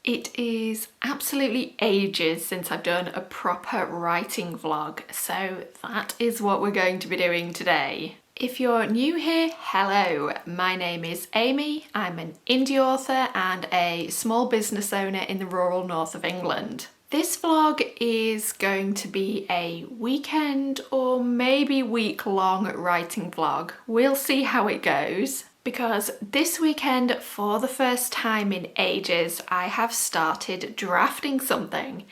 It is absolutely ages since I've done a proper writing vlog, so that is what we're going to be doing today. If you're new here, hello, my name is Amy. I'm an indie author and a small business owner in the rural north of England. This vlog is going to be a weekend or maybe week-long writing vlog. We'll see how it goes. Because this weekend, for the first time in ages, I have started drafting something.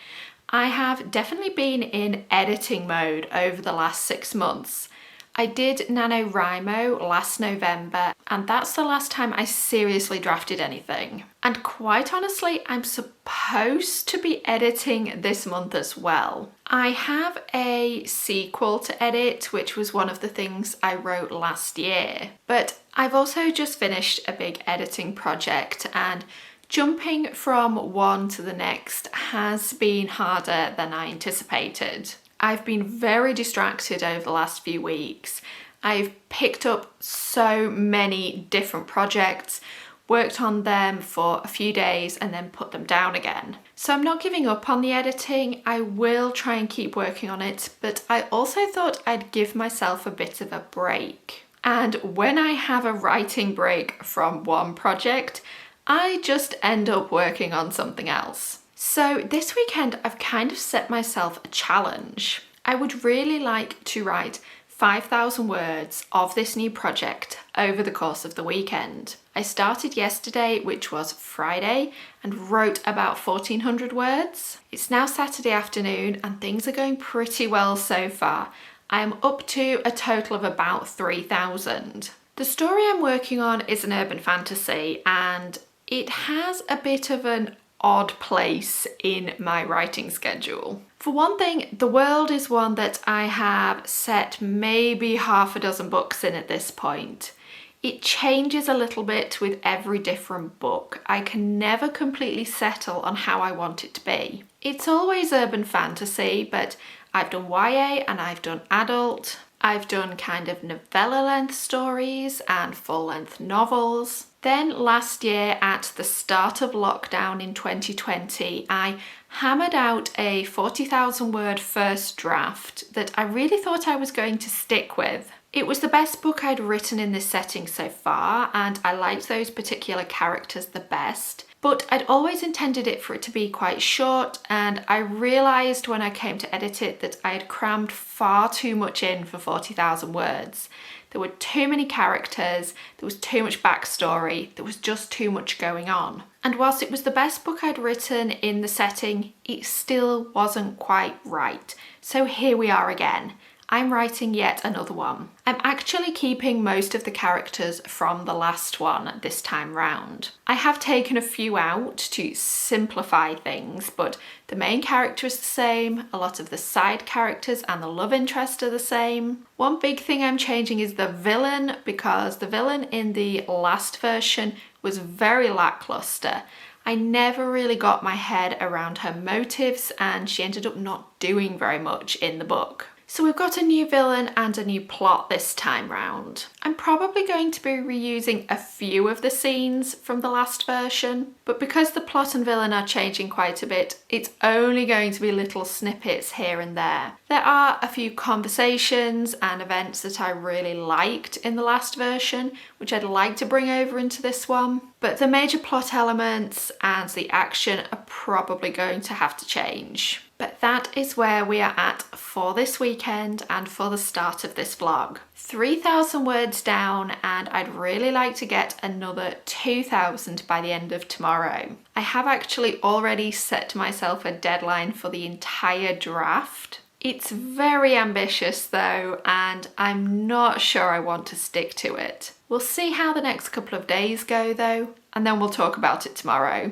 I have definitely been in editing mode over the last 6 months. I did NaNoWriMo last November, and that's the last time I seriously drafted anything. And quite honestly, I'm supposed to be editing this month as well. I have a sequel to edit, which was one of the things I wrote last year. But I've also just finished a big editing project, and jumping from one to the next has been harder than I anticipated. I've been very distracted over the last few weeks. I've picked up so many different projects, worked on them for a few days and then put them down again. So I'm not giving up on the editing. I will try and keep working on it, but I also thought I'd give myself a bit of a break. And when I have a writing break from one project, I just end up working on something else. So this weekend, I've kind of set myself a challenge. I would really like to write 5,000 words of this new project over the course of the weekend. I started yesterday, which was Friday, and wrote about 1,400 words. It's now Saturday afternoon and things are going pretty well so far. I am up to a total of about 3,000. The story I'm working on is an urban fantasy, and it has a bit of an odd place in my writing schedule. For one thing, the world is one that I have set maybe half a dozen books in at this point. It changes a little bit with every different book. I can never completely settle on how I want it to be. It's always urban fantasy, but I've done YA and I've done adult. I've done kind of novella length stories and full length novels. Then last year at the start of lockdown in 2020, I hammered out a 40,000 word first draft that I really thought I was going to stick with. It was the best book I'd written in this setting so far, and I liked those particular characters the best. But I'd always intended it for it to be quite short, and I realised when I came to edit it that I had crammed far too much in for 40,000 words. There were too many characters, there was too much backstory, there was just too much going on. And whilst it was the best book I'd written in the setting, it still wasn't quite right. So here we are again. I'm writing yet another one. I'm actually keeping most of the characters from the last one this time round. I have taken a few out to simplify things, but the main character is the same, a lot of the side characters and the love interest are the same. One big thing I'm changing is the villain, because the villain in the last version was very lackluster. I never really got my head around her motives and she ended up not doing very much in the book. So we've got a new villain and a new plot this time round. I'm probably going to be reusing a few of the scenes from the last version, but because the plot and villain are changing quite a bit, it's only going to be little snippets here and there. There are a few conversations and events that I really liked in the last version, which I'd like to bring over into this one, but the major plot elements and the action are probably going to have to change. But that is where we are at for this weekend and for the start of this vlog. 3,000 words down, and I'd really like to get another 2,000 by the end of tomorrow. I have actually already set myself a deadline for the entire draft. It's very ambitious though, and I'm not sure I want to stick to it. We'll see how the next couple of days go though, and then we'll talk about it tomorrow.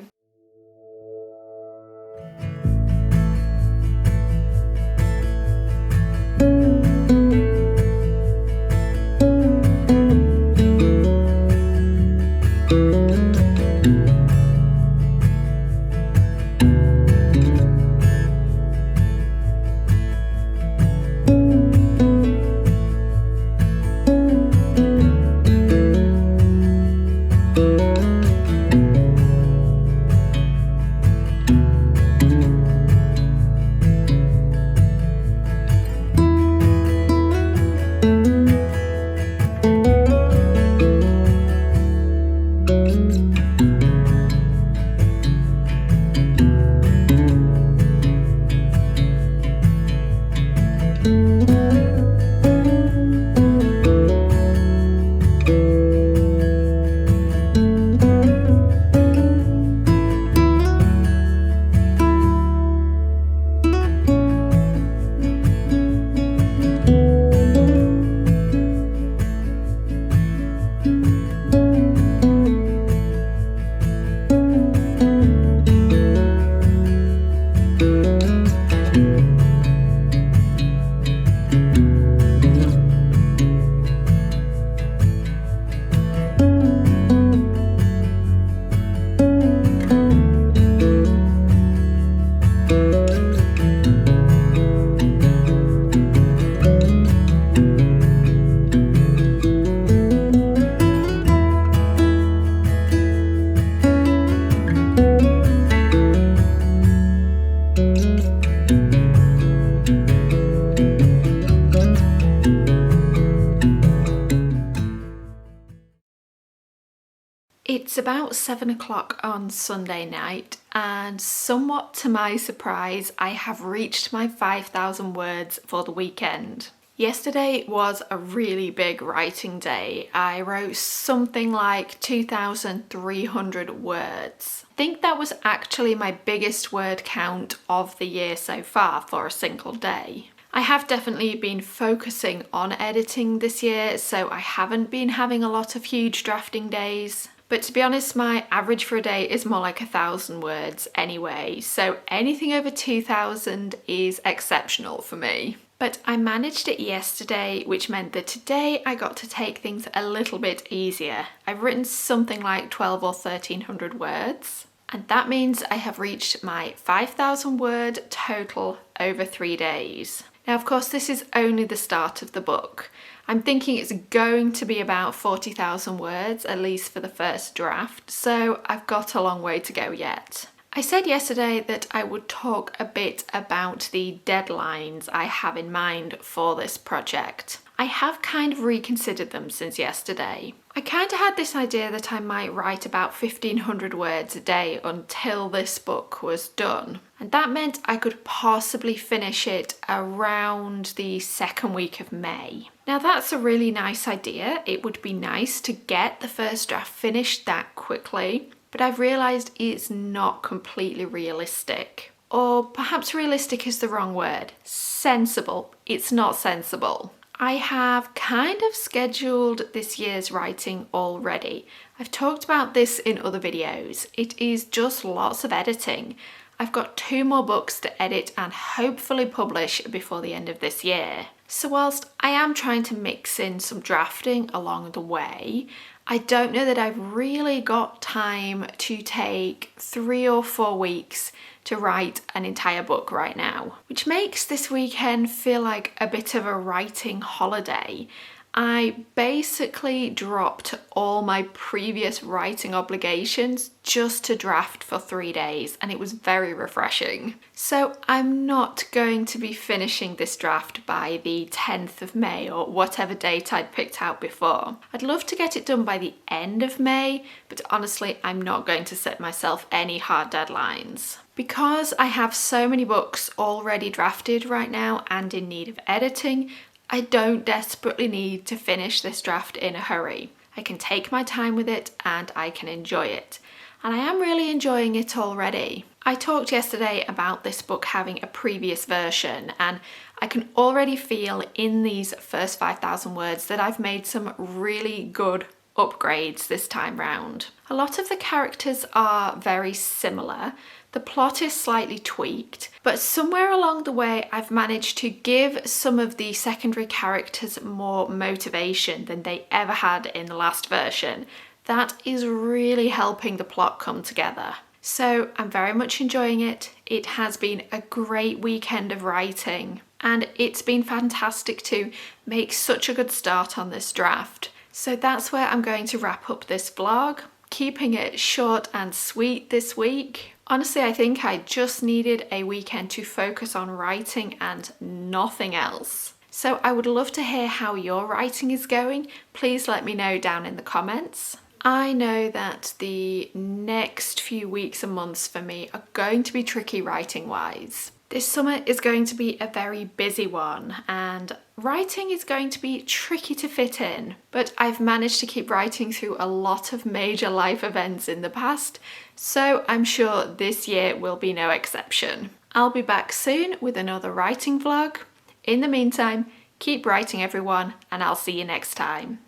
It's about 7 o'clock on Sunday night, and somewhat to my surprise, I have reached my 5,000 words for the weekend. Yesterday was a really big writing day. I wrote something like 2,300 words. I think that was actually my biggest word count of the year so far for a single day. I have definitely been focusing on editing this year, so I haven't been having a lot of huge drafting days. But to be honest, my average for a day is more like 1,000 words anyway, so anything over 2,000 is exceptional for me. But I managed it yesterday, which meant that today I got to take things a little bit easier. I've written something like 12 or 1,300 words, and that means I have reached my 5,000 word total over 3 days. Now, of course, this is only the start of the book. I'm thinking it's going to be about 40,000 words, at least for the first draft, so I've got a long way to go yet. I said yesterday that I would talk a bit about the deadlines I have in mind for this project. I have kind of reconsidered them since yesterday. I kind of had this idea that I might write about 1,500 words a day until this book was done. And that meant I could possibly finish it around the second week of May. Now that's a really nice idea. It would be nice to get the first draft finished that quickly, but I've realised it's not completely realistic. Or perhaps realistic is the wrong word. Sensible. It's not sensible. I have kind of scheduled this year's writing already. I've talked about this in other videos. It is just lots of editing. I've got 2 more books to edit and hopefully publish before the end of this year. So whilst I am trying to mix in some drafting along the way, I don't know that I've really got time to take 3 or 4 weeks to write an entire book right now, which makes this weekend feel like a bit of a writing holiday. I basically dropped all my previous writing obligations just to draft for 3 days, and it was very refreshing. So I'm not going to be finishing this draft by the 10th of May or whatever date I'd picked out before. I'd love to get it done by the end of May, but honestly, I'm not going to set myself any hard deadlines. Because I have so many books already drafted right now and in need of editing, I don't desperately need to finish this draft in a hurry. I can take my time with it and I can enjoy it. And I am really enjoying it already. I talked yesterday about this book having a previous version, and I can already feel in these first 5,000 words that I've made some really good upgrades this time round. A lot of the characters are very similar. The plot is slightly tweaked, but somewhere along the way I've managed to give some of the secondary characters more motivation than they ever had in the last version. That is really helping the plot come together. So I'm very much enjoying it. It has been a great weekend of writing, and it's been fantastic to make such a good start on this draft. So that's where I'm going to wrap up this vlog, keeping it short and sweet this week. Honestly, I think I just needed a weekend to focus on writing and nothing else. So I would love to hear how your writing is going. Please let me know down in the comments. I know that the next few weeks and months for me are going to be tricky writing-wise. This summer is going to be a very busy one, and writing is going to be tricky to fit in, but I've managed to keep writing through a lot of major life events in the past, so I'm sure this year will be no exception. I'll be back soon with another writing vlog. In the meantime, keep writing everyone, and I'll see you next time.